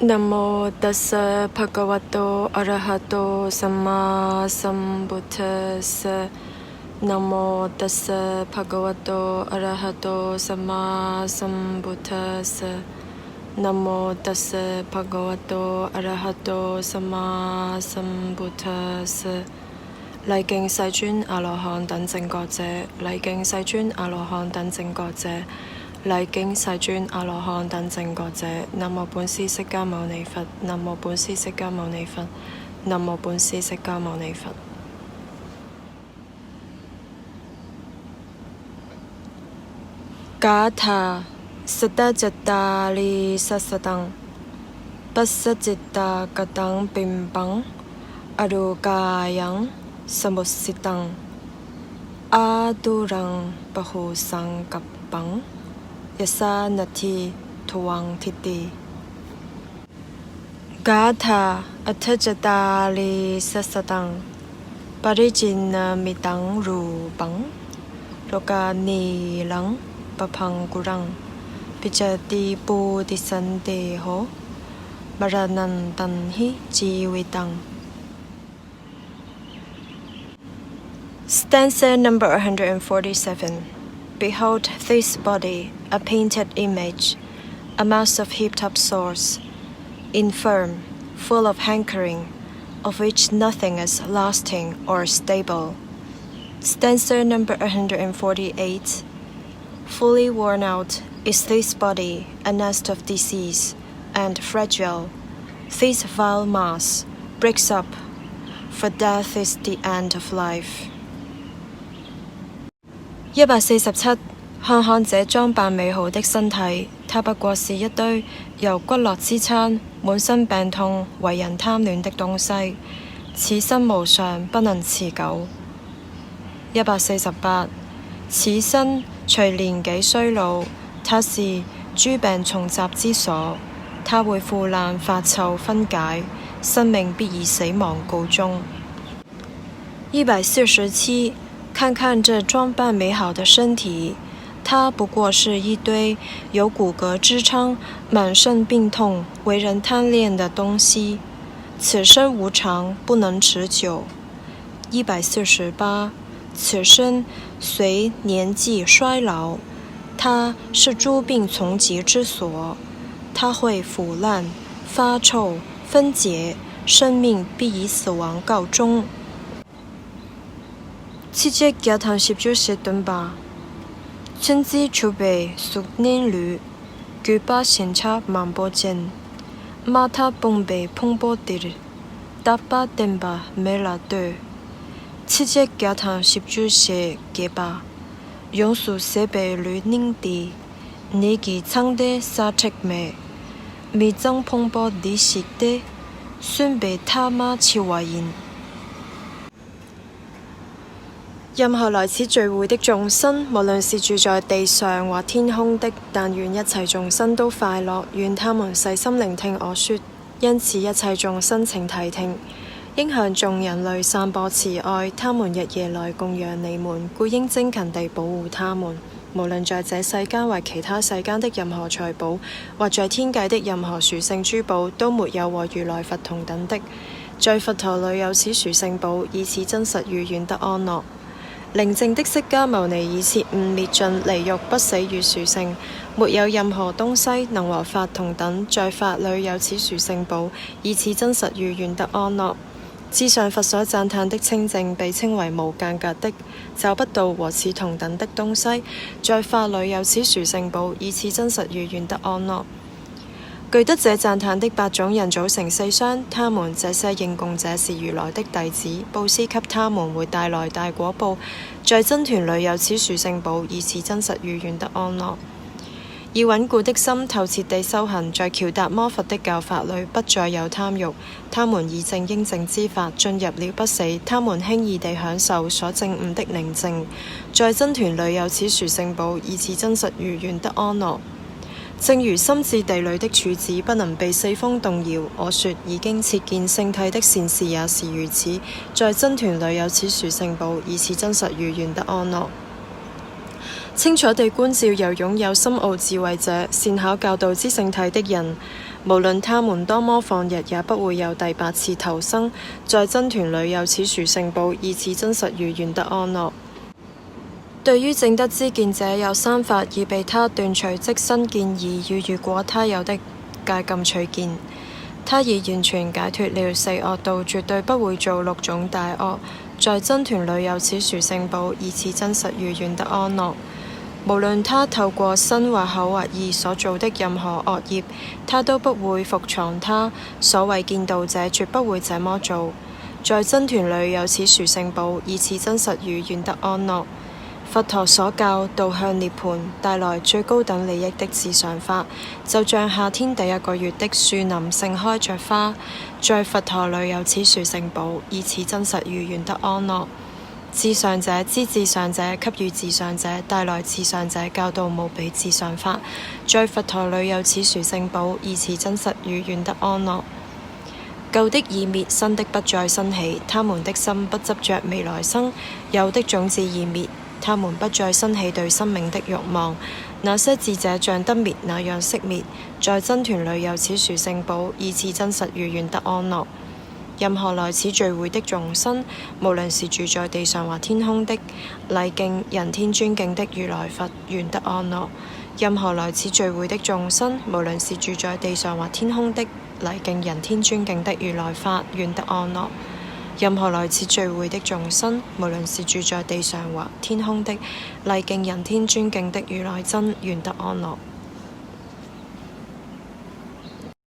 นะโมตัสสะภะคะวะโตอะระหะโตสัมมาสัมพุทธัสสะนะโมตัสสะภะคะวะโตอะระหะโตสัมมาสัมพุทธัสสะนะโมตัสสะภะคะวะโตอะระหะโตสัมมาสัมพุทธัสสะ禮敬世尊阿羅漢等正覺者，禮敬世尊阿羅漢等正覺者，禮敬世尊阿羅漢等正覺者。南無本師釋迦牟尼佛，南無本師釋迦牟尼佛，南無本師釋迦牟尼佛。伽他薩埵จิตตาลีสัสตังปัสสจิตตากตังปิมปังอรูกายังสมุสสิตังอาตุรังปะหูสังกัปปังยสานาทีทวังทิติกาธาอัฏฐจตาลีสัสตังปริจินนามิตังรูปังโลกานีลังปะพังกุรังปิจติปูติสันเตโหมรณันตันหิจีวิตังStanza number 147. Behold this body, a painted image, a mass of heaped-up sores, infirm, full of hankering, of which nothing is lasting or stable. Stanza number 148. Fully worn out is this body, a nest of disease, and fragile. This vile mass breaks up, for death is the end of life. 147看看這裝扮美好的身體，它不過是一堆由骨骼支撐、滿身病痛、為人貪戀的東西。此身無常，不能持久。148此身隨年紀衰老，它是諸病叢集之所，它會腐爛發臭分解，生命必以死亡告終。147看看这装扮美好的身体，它不过是一堆由骨骼支撐、滿身病痛、為人貪戀的東西。此身無常，不能持久。148此身隨年紀衰老，它是諸病叢集之所，它會腐爛、發臭、分解，生命必以死亡告終。七隻腳頭攝住石墩吧，春之儲備熟年旅，舉把前插萬波箭，馬塔蹦被碰波跌，搭把電把沒拉對。七隻腳頭攝住石嘅吧，用數設備旅寧地，你記撐的沙赤咩？未曾碰波啲食的，算被他媽超懷疑。任何來此聚會的眾生，無論是住在地上或天空的，但願一切眾生都快樂，願他們細心聆聽我說。因此一切眾生請諦聽，應向眾人類散播慈愛，他們日夜來供養你們，故應精勤地保護他們。無論在這世間或其他世間的任何財寶，或在天界的任何殊勝珠寶，都沒有和如來佛同等的。在佛陀裏有此殊勝寶，以此真實與願得安樂。寧靜的釋迦牟尼以徹悟滅盡離欲不死與殊勝，沒有任何東西能和法同等。在法裏有此殊勝寶，以此真實與願得安樂。至上佛所讚歎的清淨，被稱為無間隔的，找不到和此同等的東西。在法裏有此殊勝寶，以此真實與願得安樂。具得這讚歎的8種人組成4相，他們這些應供者是如來的弟子，布施給他們會帶來大果報。在僧團裏有此殊勝寶，以此真實與願得安樂。以穩固的心透徹地修行，在喬達摩佛的教法裏不再有貪欲，他們以正應正之法進入了不死，他們輕易地享受所證悟的寧靜。在僧團裏有此殊勝寶，以此真實與願得安樂。正如深至地裏的柱子不能被四風動搖，我說已經切見聖體的善士也是如此。在僧團裏有此殊勝寶，以此真實與願得安樂。清楚地觀照由擁有深奧智慧者、善巧教導之聖體的人，無論他們多麼放逸，也不會有第8次投生。在僧團裏有此殊勝寶，以此真實與願得安樂。對於正德之見者，有3法已被他斷除，即身見義與如果他有的戒禁取見。他已完全解脫了4惡道，絕對不會做6種大惡。在僧團裏有此殊勝寶，以此真實與願得安樂。無論他透過身或口或意所做的任何惡業，他都不會伏藏他。所謂見道者，絕不會這麼做。在僧團裏有此殊勝寶，以此真實與願得安樂。佛陀所教導向涅槃帶來最高等利益的至上法，就像夏天第1個月的樹林盛開着花。在佛陀裏有此殊勝寶，以此真實與願得安樂。至上者知至上者，給予至上者，帶來至上者教導無比至上法。在佛陀裏有此殊勝寶，以此真實與願得安樂。舊的已滅，新的不再生起，他們的心不執着未來生。有的種子已滅，他們不再生起對生命的慾望。那些智者像燈滅那樣熄滅。在僧團裏有此殊勝寶，以此真實與願得安樂。任何來此聚會的眾生，無論是住在地上或天空的，禮敬人天尊敬的如來佛，願得安樂。任何來此聚會的眾生，無論是住在地上或天空的，禮敬人天尊敬的如來法，願得安樂。任何來此聚會的眾生，無論是住在地上或天空的，禮敬人天尊敬的如來真，願得安樂。